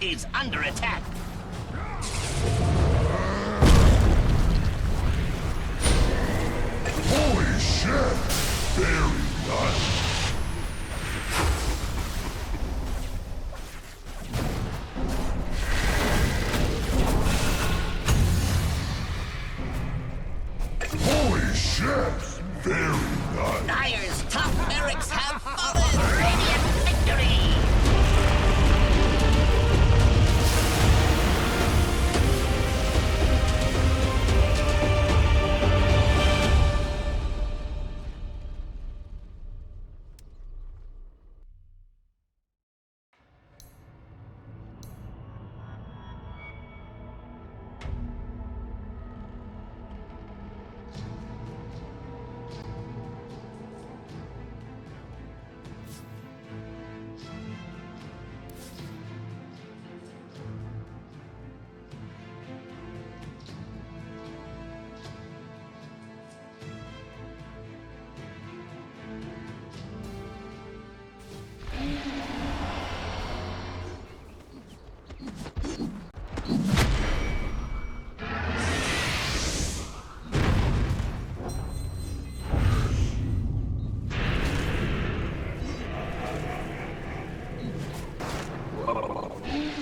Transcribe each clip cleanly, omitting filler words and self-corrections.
is under attack. Holy shit! Very nice. Holy shit! Very nice. Dire's top barracks have fallen. Radiant victory.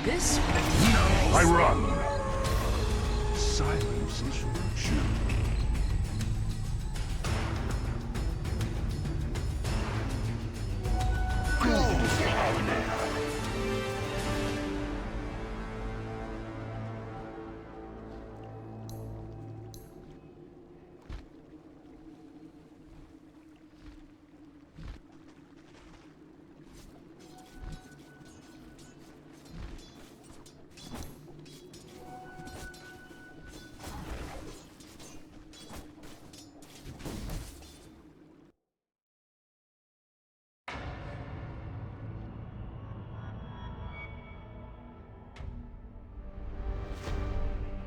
This I run. Silence is virtue.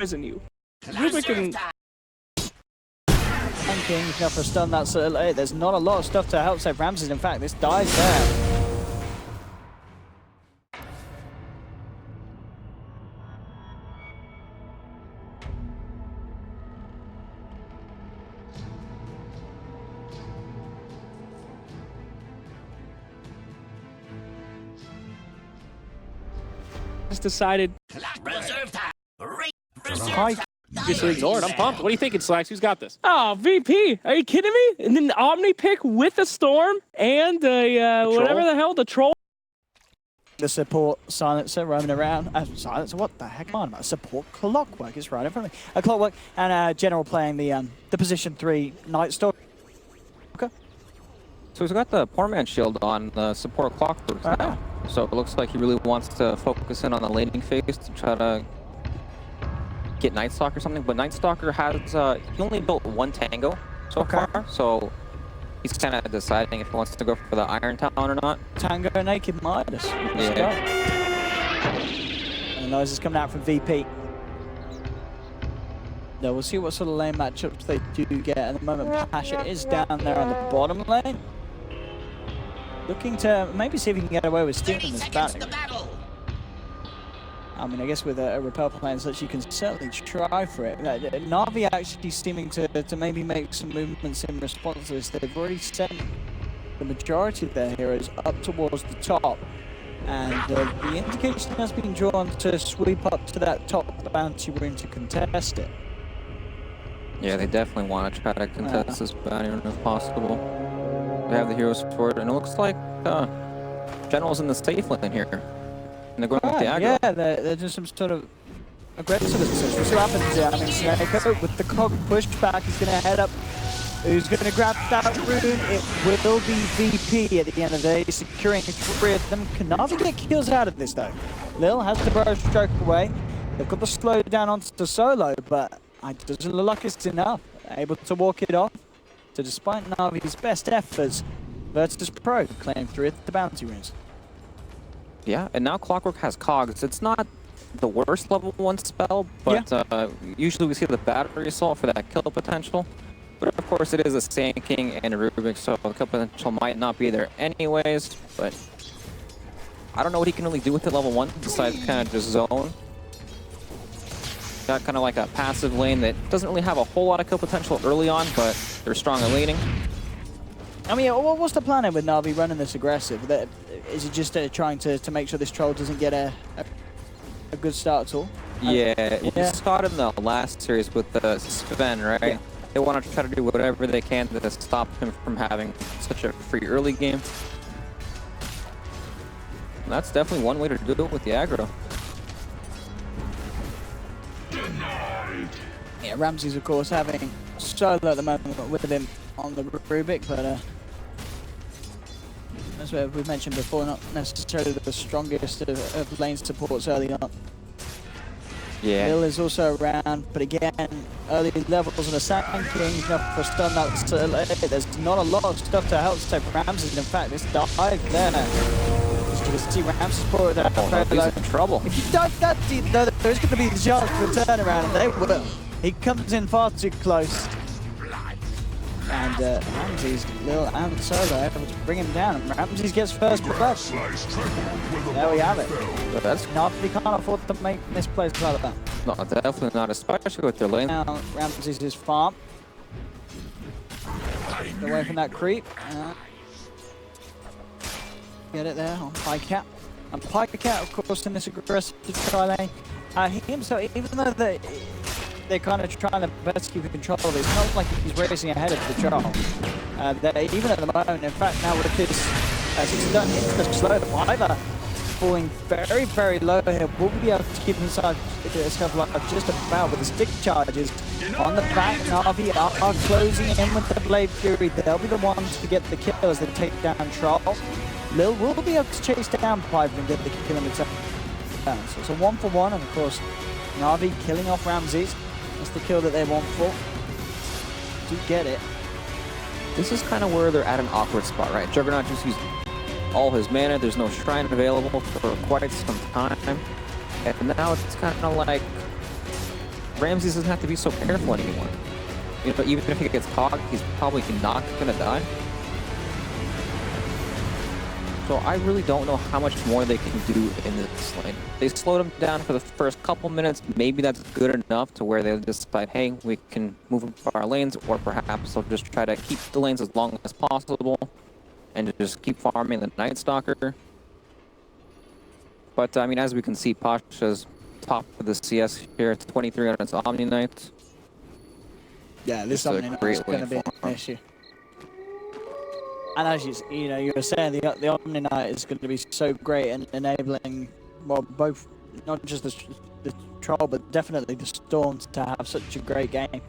Isn't you? Rubik and King going for a stun that so late. There's not a lot of stuff to help save Ramses. In fact, this dies there. just decided Reserve time. Hi. just ignored. I'm pumped. What are you thinking, Slacks? Who's got this? Oh, VP. Are you kidding me? And then the Omni pick with a Storm and whatever the hell, the Troll. The support silencer roaming around. Silencer, what the heck am I about? Support Clockwork is right in front of me. A Clockwork and General playing the position 3 Night Stalker. So he's got the poor man shield on the support Clockwork now. So it looks like he really wants to focus in on the laning phase to try to get Night Stalker or something. But Night Stalker has, he only built one Tango so far. So he's kind of deciding if he wants to go for the Iron Talon or not. Tango Naked Midas. Let's go. And the noise is coming out from VP. Now we'll see what sort of lane matchups they do get at the moment. Pasha is down there on the bottom lane. Looking to maybe see if he can get away with stealing this battle. I mean, I guess with a repel plan such, you can certainly try for it. Navi actually seeming to maybe make some movements in response to this. They've already sent the majority of their heroes up towards the top. And the indication has been drawn to sweep up to that top bounty room to contest it. Yeah, they definitely want to try to contest this bounty run if possible. They have the heroes for it, and it looks like General's in the safe lane here. And they're going with the aggro. Yeah, they're just some sort of aggressiveness. We'll see what happens here. I mean, Snake with the cog pushed back, he's going to head up. Who's going to grab that rune? It will be VP at the end of the day, securing 3 of them. Can Navi get kills out of this, though? Lil has the burrow stroke away. They've got the slow down onto solo, but it doesn't look like it's enough. Able to walk it off. So despite Navi's best efforts, Virtus Pro claim 3 of the bounty runes. Yeah, and now Clockwork has cogs. It's not the worst level 1 spell, but usually we see the battery assault for that kill potential. But of course it is a Sand King and a Rubik, so the kill potential might not be there anyways, but I don't know what he can really do with it level 1 besides kind of just zone. Got kind of like a passive lane that doesn't really have a whole lot of kill potential early on, but they're strong at laning. I mean, what's the plan with Navi running this aggressive? Is it just trying to make sure this troll doesn't get a good start at all? Yeah, we saw it in the last series with the Sven, right? Yeah. They want to try to do whatever they can to stop him from having such a free early game. And that's definitely one way to do it with the aggro. Yeah, Ramsey's of course having solo at the moment with him on the Rubik, but as we've mentioned before, not necessarily the strongest of lane supports early on. Yeah. Bill is also around, but again, early levels of the Sand King, enough for stun. There's not a lot of stuff to help save Ramsey. In fact, this dive there. As you can see, Ramsey's poured out. He's in trouble. If you dive that deep, though, there's going to be the chance for a turnaround, and they will. He comes in far too close. And Ramsey's little and solo able to bring him down. And Ramsey gets first blood. There we have it. But that's Navi can't afford to make misplays like that. no, definitely not, especially with their lane. Now Ramsey's his farm. Get away from that creep. Get it there on Pycat. And Pycat, of course, in this aggressive try lane. He himself, even though they're kind of trying to best keep control of it, it's not like he's racing ahead of the troll. Even at the moment, in fact, now with this, as he's done into the slow diver, falling very, very low here, will be able to keep inside stuff like just about with the stick charges on the back. Navi are closing in with the Blade Fury. They'll be the ones to get the kill as they take down Troll. Lil will be able to chase down Piper and get the kill in return. So it's a 1-for-1, and of course, Navi killing off Ramses. That's the kill that they want for. Do get it. This is kind of where they're at an awkward spot, right? Juggernaut just used all his mana. There's no shrine available for quite some time. And now it's kind of like Ramses doesn't have to be so careful anymore. You know, even if he gets caught, he's probably not going to die. So I really don't know how much more they can do in this lane. They slowed him down for the first couple minutes. Maybe that's good enough to where they'll decide, hey, we can move up our lanes, or perhaps they'll just try to keep the lanes as long as possible and just keep farming the Night Stalker. But I mean, as we can see, Pasha's top of the CS here. It's 23 on its Omni Knight. Yeah, this Omni Knight is going to be an issue. And as you were saying, the Omni Knight is going to be so great in enabling, well, both, not just the Troll, but definitely the Storm to have such a great game.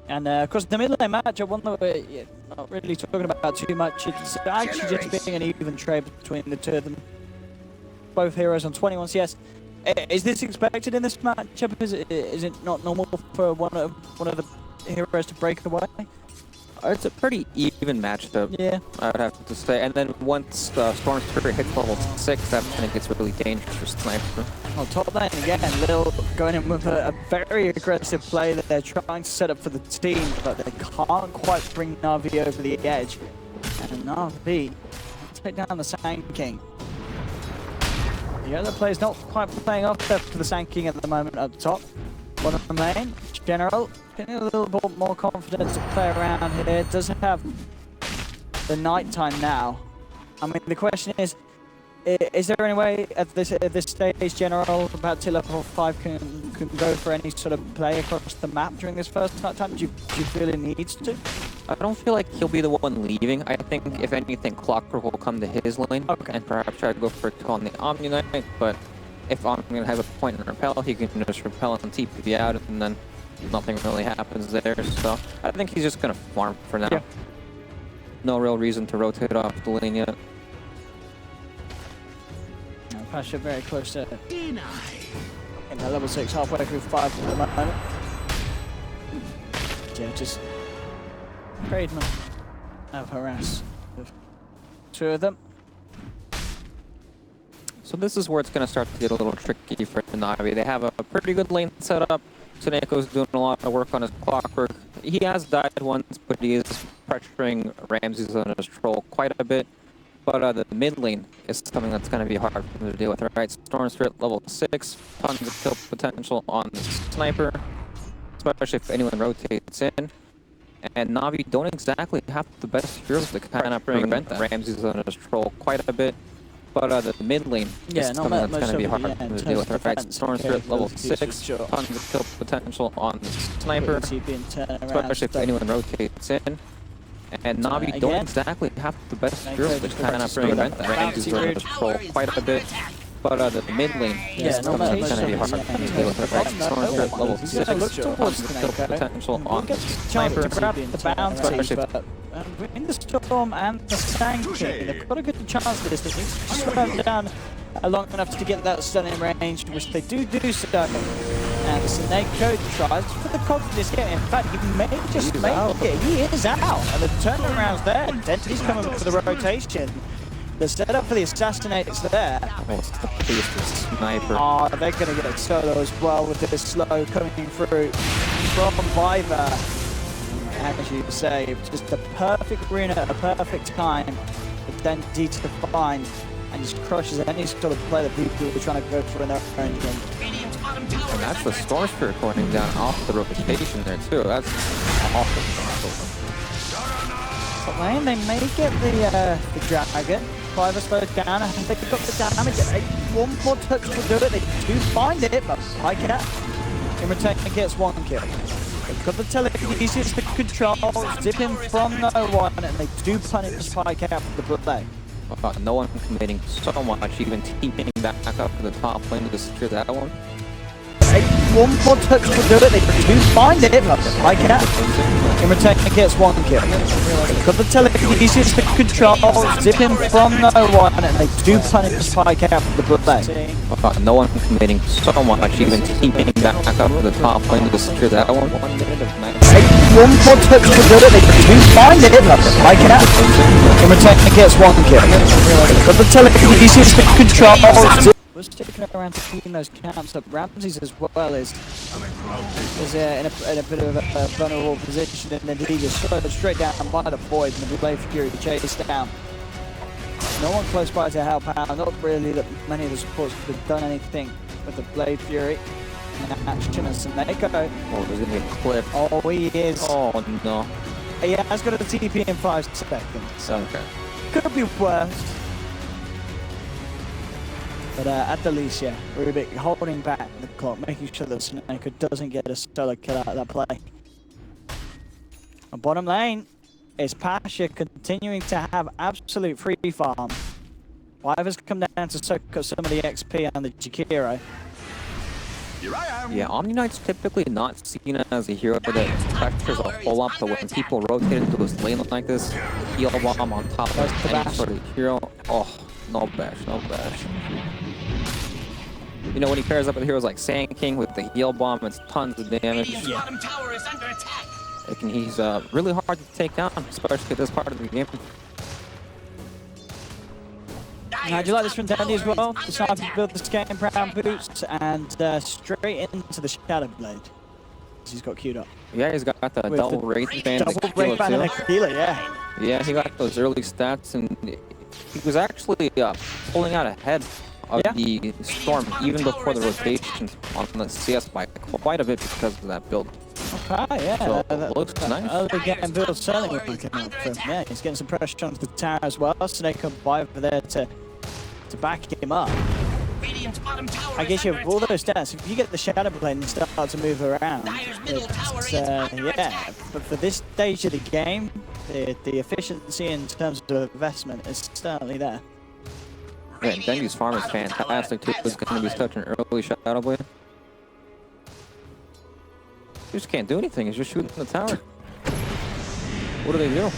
And of course, the mid lane matchup, one that we're not really talking about too much, it's actually just being an even trade between the two of them. Both heroes on 21 CS. Is this expected in this matchup? Is it not normal for one of the heroes to break away? It's a pretty even matchup, yeah, I would have to say. And then once the Storm Spirit hits level 6, that's when it gets really dangerous for Sniper. Well, top lane again, Lil going in with a very aggressive play that they're trying to set up for the team, but they can't quite bring Navi over the edge. And Navi take down the Sand King. The other player's not quite playing off there for the Sand King at the moment up top. Bottom lane, General, getting a little bit more confidence to play around here. Does have the nighttime now. I mean, the question is there any way at this stage, General, about till level 5 can go for any sort of play across the map during this first nighttime? Do you feel it needs to? I don't feel like he'll be the one leaving. I think, if anything, Clockwork will come to his lane and perhaps try to go for a kill on the Omni Knight, but if Omni has a point in repel, he can just repel and TP out, and then nothing really happens there. So I think he's just going to farm for now. Yeah. No real reason to rotate off the lane yet. Pasha very close to in the level 6, halfway through 5 at the moment. Yeah, just Braidman have harassed two of them. So this is where it's going to start to get a little tricky for Navi. They have a pretty good lane set up. Suneko's doing a lot of work on his Clockwork. He has died once, but he is pressuring Ramses on his Troll quite a bit. But the mid lane is something that's going to be hard for them to deal with. Right, Storm Spirit level 6, tons of kill potential on the sniper, especially if anyone rotates in. And Navi don't exactly have the best heroes to kind of prevent that. Ramsey's going to troll quite a bit. But the mid lane is something that's going to be hard for them to deal with. Right, Storm Spirit level 6, tons of kill potential on the sniper, especially if anyone rotates in. And Navi don't exactly have the best heroes to kind of prevent that. Ramsey's going to troll quite a bit. But the mid lane is something that's going to be hard for them to deal with. Right, Storm Spirit level 6, tons of kill potential on the sniper, especially if in the Storm and the Sanctum, they've got a good chance of this. They need to swim down long enough to get that stunning range, which they do so. And the Snake Code tries for the confidence here. In fact, he may just make it. He is out. And the turnaround's there. Denty's coming for the rotation. The setup for the assassinates there. oh, it's the beast sniper. Oh, they're going to get a solo as well with this slow coming through from Viver. As you say, just the perfect arena at a perfect time for Denty to find and just crushes any sort of play that people are trying to go for in their own game. And that's the Storm Spirit going down off the rotation there too. That's awful. Top lane, they may get the dragon. Viver slowed down. I think they've got the damage. One more touch will do it. They do find it, but Pycat in return gets one kill. They've got the telekinesis, the control, zipping from no one, and they do punish Pycat for the play. No one committing so much, even teaming back up to the top lane to secure that one. One more touch will do it. They do find it, but Pycat in return gets one kill. They've got the telekinesis, the control, zipping from no one, and they do punish Pycat for the play. No one committing so much, even teaming back up to the top lane to secure that one. 1 minute of night. One more touch will do it. They do find it, but Pycat in return gets one kill. They've got the telekinesis, the control. Was sticking around to keeping those camps up. Ramsey's as well is in a bit of a vulnerable position, and then he just straight down by the void, and the Blade Fury chased down. No one close by to help out. Not really that many of the supports could have done anything with the Blade Fury. And action and Sneko. Oh, there's gonna be a clip. Oh, he is. Oh no. He has got a TP in 5 seconds. Okay. Could be worse. But at the least, yeah, we're a bit holding back the clock, making sure that Sneko doesn't get a solo kill out of that play. On bottom lane is Pasha continuing to have absolute free farm. Viver's come down to soak up some of the XP and the Jakiro. Yeah, Omni Knight's typically not seen as a hero that pressures a whole lot, but when people rotate into his lane like this, heal bomb on top of any sort of hero, oh, no bash, no bash. You know, when he pairs up with heroes like Sand King with the heal bomb, it's tons of damage. He's really hard to take down, especially at this part of the game. Now, do you like this from Dandy as well? Decided to build the Scaling Brown boots and straight into the Shadow Blade. He's got queued up. Yeah, he's got the double Wraith Band and a Tequila, yeah. Yeah, he got those early stats, and he was actually pulling out ahead of the Storm even before the rotation on the CS by quite a bit because of that build. Okay, yeah. So that looks nice. Early game build certainly working out for him. Yeah, he's getting some pressure onto the tower as well. Snake up over there to back him up. I guess you have all those stats. If you get the Shadow Blade and start to move around, yeah. But for this stage of the game, the efficiency in terms of investment is certainly there. Yeah, Dendy's farm is fantastic too. It's going to be such an early Shadow Blade. You just can't do anything. He's just shooting the tower. What do they do?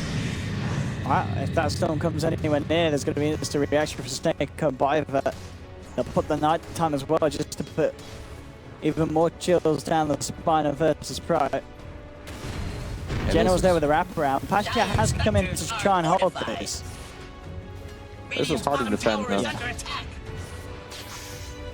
If that storm comes anywhere near, there's going to be an instant reaction for Snake come by. They'll put the night time as well, just to put even more chills down the spine of Versus Pro. General's there with the wraparound. Pasha has come in to try and hold this. This is hard to defend though. Yeah.